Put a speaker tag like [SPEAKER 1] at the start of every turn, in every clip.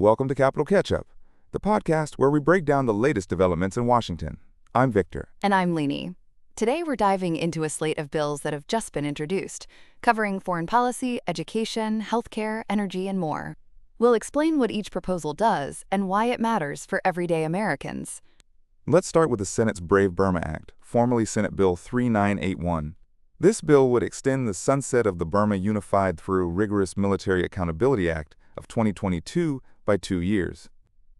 [SPEAKER 1] Welcome to Capital Catch-Up, the podcast where we break down the latest developments in Washington. I'm Victor.
[SPEAKER 2] And I'm Lainey. Today we're diving into a slate of bills that have just been introduced, covering foreign policy, education, healthcare, energy, and more. We'll explain what each proposal does and why it matters for everyday Americans.
[SPEAKER 1] Let's start with the Senate's BRAVE Burma Act, formerly Senate Bill 3981. This bill would extend the sunset of the Burma Unified through Rigorous Military Accountability Act of 2022 by 2 years.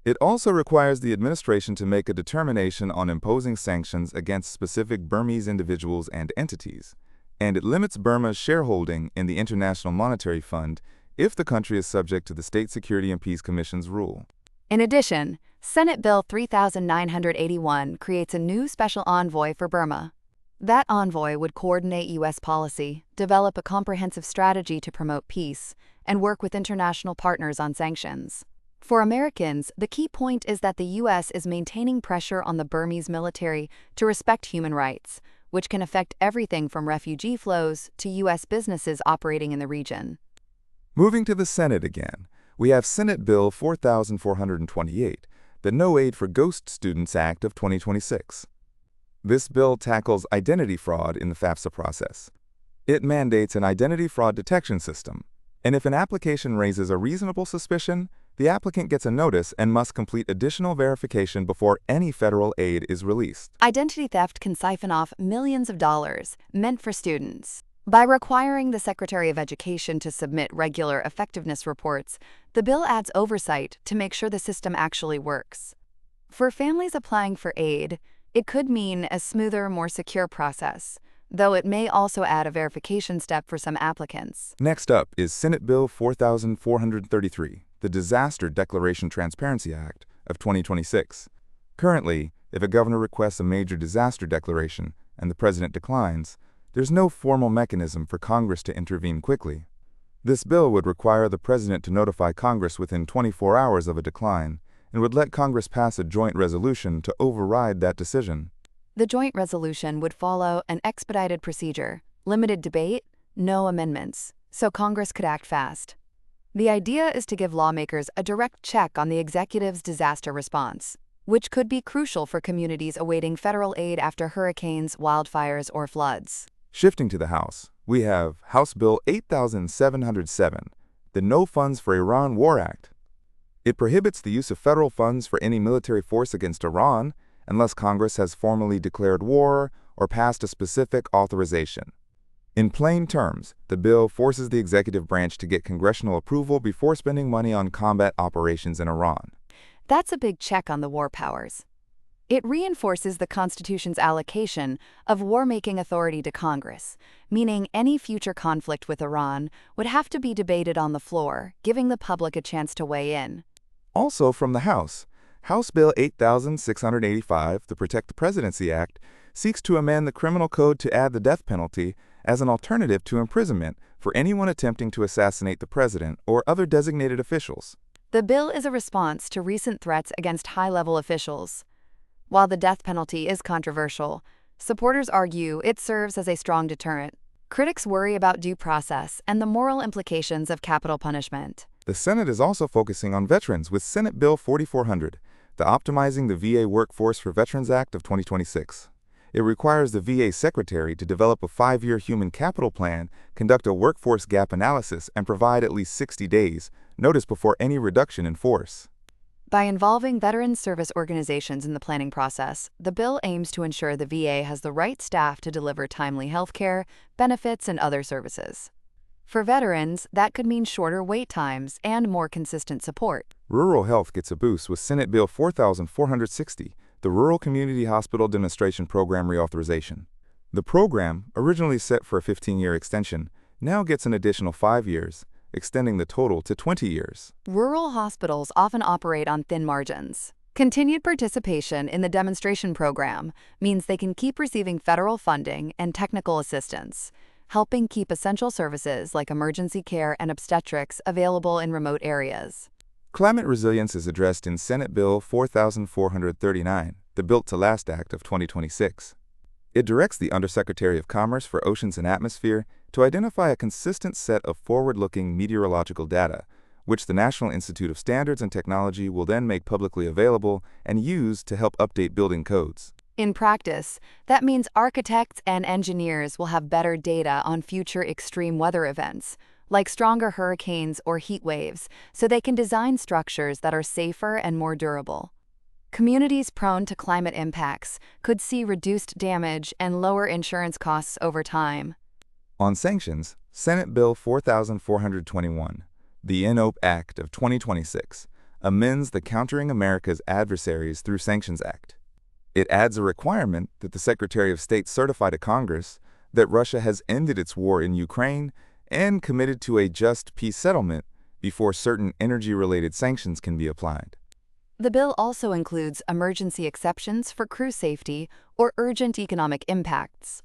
[SPEAKER 1] It also requires the administration to make a determination on imposing sanctions against specific Burmese individuals and entities, and it limits Burma's shareholding in the International Monetary Fund if the country is subject to the State Security and Peace Commission's rule.
[SPEAKER 2] In addition, Senate Bill 3981 creates a new Special Envoy for Burma. That envoy would coordinate U.S. policy, develop a comprehensive strategy to promote peace, and work with international partners on sanctions. For Americans, the key point is that the U.S. is maintaining pressure on the Burmese military to respect human rights, which can affect everything from refugee flows to U.S. businesses operating in the region.
[SPEAKER 1] Moving to the Senate again, we have Senate Bill 4428, the No Aid for Ghost Students Act of 2026. This bill tackles identity fraud in the FAFSA process. It mandates an identity fraud detection system, and if an application raises a reasonable suspicion, the applicant gets a notice and must complete additional verification before any federal aid is released.
[SPEAKER 2] Identity theft can siphon off millions of dollars meant for students. By requiring the Secretary of Education to submit regular effectiveness reports, the bill adds oversight to make sure the system actually works. For families applying for aid, it could mean a smoother, more secure process, though it may also add a verification step for some applicants.
[SPEAKER 1] Next up is Senate Bill 4433, the Disaster Declaration Transparency Act of 2026. Currently, if a governor requests a major disaster declaration and the president declines, there's no formal mechanism for Congress to intervene quickly. This bill would require the president to notify Congress within 24 hours of a decline and would let Congress pass a joint resolution to override that decision.
[SPEAKER 2] The joint resolution would follow an expedited procedure, limited debate, no amendments, so Congress could act fast. The idea is to give lawmakers a direct check on the executive's disaster response, which could be crucial for communities awaiting federal aid after hurricanes, wildfires, or floods.
[SPEAKER 1] Shifting to the House, we have House Bill 8707, the No Funds for Iran War Act. It prohibits the use of federal funds for any military force against Iran unless Congress has formally declared war or passed a specific authorization. In plain terms, the bill forces the executive branch to get congressional approval before spending money on combat operations in Iran.
[SPEAKER 2] That's a big check on the war powers. It reinforces the Constitution's allocation of war-making authority to Congress, meaning any future conflict with Iran would have to be debated on the floor, giving the public a chance to weigh in.
[SPEAKER 1] Also from the House, House Bill 8685, the Protect the Presidency Act, seeks to amend the criminal code to add the death penalty as an alternative to imprisonment for anyone attempting to assassinate the president or other designated officials.
[SPEAKER 2] The bill is a response to recent threats against high-level officials. While the death penalty is controversial, supporters argue it serves as a strong deterrent. Critics worry about due process and the moral implications of capital punishment.
[SPEAKER 1] The Senate is also focusing on veterans with Senate Bill 4400, the Optimizing the VA Workforce for Veterans Act of 2026. It requires the VA Secretary to develop a 5-year human capital plan, conduct a workforce gap analysis, and provide at least 60 days notice before any reduction in force.
[SPEAKER 2] By involving veterans service organizations in the planning process, the bill aims to ensure the VA has the right staff to deliver timely health care, benefits, and other services. For veterans, that could mean shorter wait times and more consistent support.
[SPEAKER 1] Rural health gets a boost with Senate Bill 4460, the Rural Community Hospital Demonstration Program Reauthorization. The program, originally set for a 15-year extension, now gets an additional 5 years, extending the total to 20 years.
[SPEAKER 2] Rural hospitals often operate on thin margins. Continued participation in the demonstration program means they can keep receiving federal funding and technical assistance, helping keep essential services like emergency care and obstetrics available in remote areas.
[SPEAKER 1] Climate resilience is addressed in Senate Bill 4439, the Built to Last Act of 2026. It directs the Undersecretary of Commerce for Oceans and Atmosphere to identify a consistent set of forward-looking meteorological data, which the National Institute of Standards and Technology will then make publicly available and use to help update building codes.
[SPEAKER 2] In practice, that means architects and engineers will have better data on future extreme weather events, like stronger hurricanes or heat waves, so they can design structures that are safer and more durable. Communities prone to climate impacts could see reduced damage and lower insurance costs over time.
[SPEAKER 1] On sanctions, Senate Bill 4421, the EDT Act of 2026, amends the Countering America's Adversaries Through Sanctions Act. It adds a requirement that the Secretary of State certify to Congress that Russia has ended its war in Ukraine and committed to a just peace settlement before certain energy-related sanctions can be applied.
[SPEAKER 2] The bill also includes emergency exceptions for crew safety or urgent economic impacts.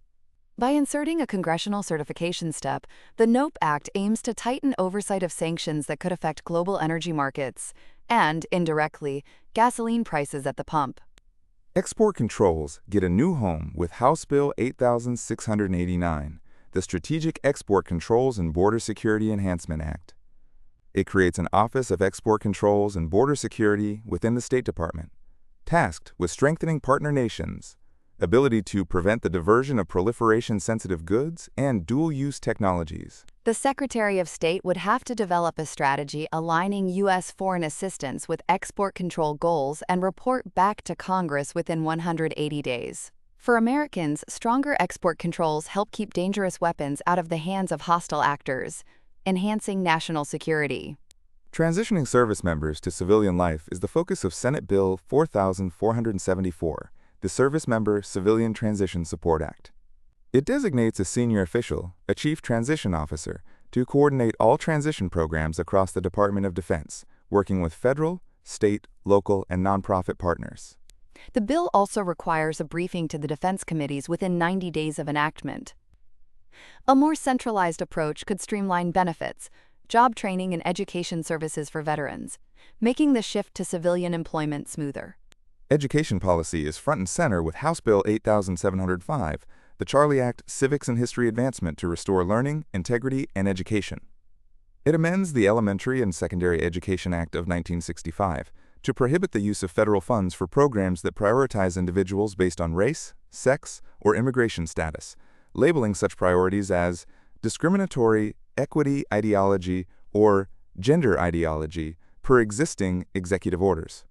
[SPEAKER 2] By inserting a congressional certification step, the EDT Act aims to tighten oversight of sanctions that could affect global energy markets and, indirectly, gasoline prices at the pump.
[SPEAKER 1] Export controls get a new home with House Bill 8689, the Strategic Export Controls and Border Security Enhancement Act. It creates an Office of Export Controls and Border Security within the State Department, tasked with strengthening partner nations' ability to prevent the diversion of proliferation-sensitive goods and dual-use technologies.
[SPEAKER 2] The Secretary of State would have to develop a strategy aligning U.S. foreign assistance with export control goals and report back to Congress within 180 days. For Americans, stronger export controls help keep dangerous weapons out of the hands of hostile actors, enhancing national security.
[SPEAKER 1] Transitioning service members to civilian life is the focus of Senate Bill 4474, the Service Member Civilian Transition Support Act. It designates a senior official, a chief transition officer, to coordinate all transition programs across the Department of Defense, working with federal, state, local, and nonprofit partners.
[SPEAKER 2] The bill also requires a briefing to the defense committees within 90 days of enactment. A more centralized approach could streamline benefits, job training, and education services for veterans, making the shift to civilian employment smoother.
[SPEAKER 1] Education policy is front and center with House Bill 8705, the Charlie Act Civics and History Advancement to restore learning, integrity, and education. It amends the Elementary and Secondary Education Act of 1965 to prohibit the use of federal funds for programs that prioritize individuals based on race, sex, or immigration status, labeling such priorities as discriminatory equity ideology or gender ideology per existing executive orders.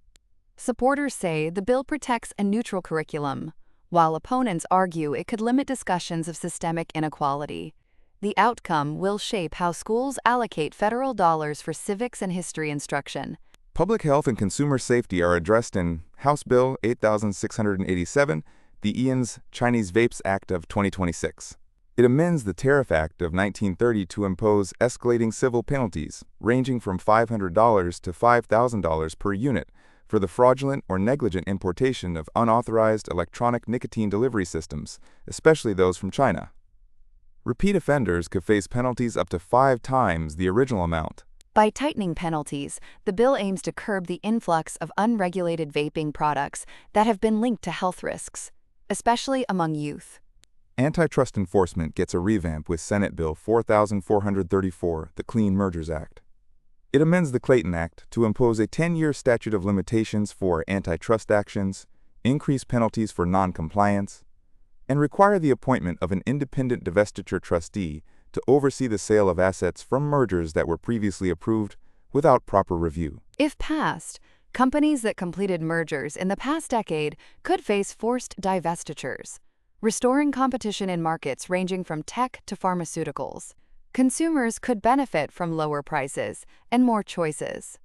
[SPEAKER 2] Supporters say the bill protects a neutral curriculum, while opponents argue it could limit discussions of systemic inequality. The outcome will shape how schools allocate federal dollars for civics and history instruction.
[SPEAKER 1] Public health and consumer safety are addressed in House Bill 8687, the Ian's Chinese Vapes Act of 2026. It amends the Tariff Act of 1930 to impose escalating civil penalties ranging from $500 to $5,000 per unit for the fraudulent or negligent importation of unauthorized electronic nicotine delivery systems, especially those from China. Repeat offenders could face penalties up to 5 times the original amount.
[SPEAKER 2] By tightening penalties, the bill aims to curb the influx of unregulated vaping products that have been linked to health risks, especially among youth.
[SPEAKER 1] Antitrust enforcement gets a revamp with Senate Bill 4434, the Clean Mergers Act. It amends the Clayton Act to impose a 10-year statute of limitations for antitrust actions, increase penalties for noncompliance, and require the appointment of an independent divestiture trustee to oversee the sale of assets from mergers that were previously approved without proper review.
[SPEAKER 2] If passed, companies that completed mergers in the past decade could face forced divestitures, restoring competition in markets ranging from tech to pharmaceuticals. Consumers could benefit from lower prices and more choices.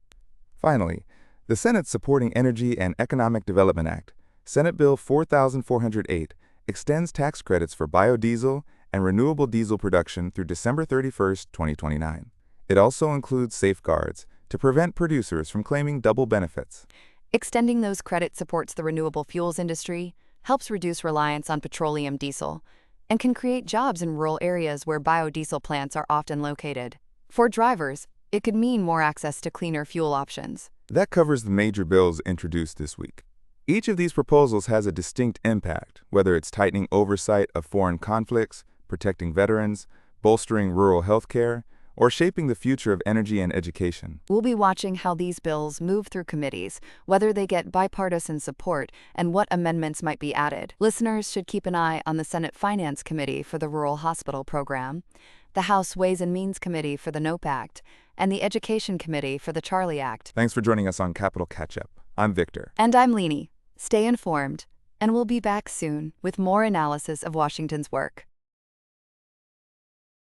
[SPEAKER 1] Finally, the Senate's Supporting Energy and Economic Development Act, Senate Bill 4408, extends tax credits for biodiesel and renewable diesel production through December 31, 2029. It also includes safeguards to prevent producers from claiming double benefits.
[SPEAKER 2] Extending those credits supports the renewable fuels industry, helps reduce reliance on petroleum diesel, and can create jobs in rural areas where biodiesel plants are often located. For drivers, it could mean more access to cleaner fuel options.
[SPEAKER 1] That covers the major bills introduced this week. Each of these proposals has a distinct impact, whether it's tightening oversight of foreign conflicts, protecting veterans, bolstering rural health care, or shaping the future of energy and education.
[SPEAKER 2] We'll be watching how these bills move through committees, whether they get bipartisan support, and what amendments might be added. Listeners should keep an eye on the Senate Finance Committee for the Rural Hospital Program, the House Ways and Means Committee for the NOPE Act, and the Education Committee for the Charlie Act.
[SPEAKER 1] Thanks for joining us on Capital Catch-Up. I'm Victor.
[SPEAKER 2] And I'm Leni. Stay informed, and we'll be back soon with more analysis of Washington's work.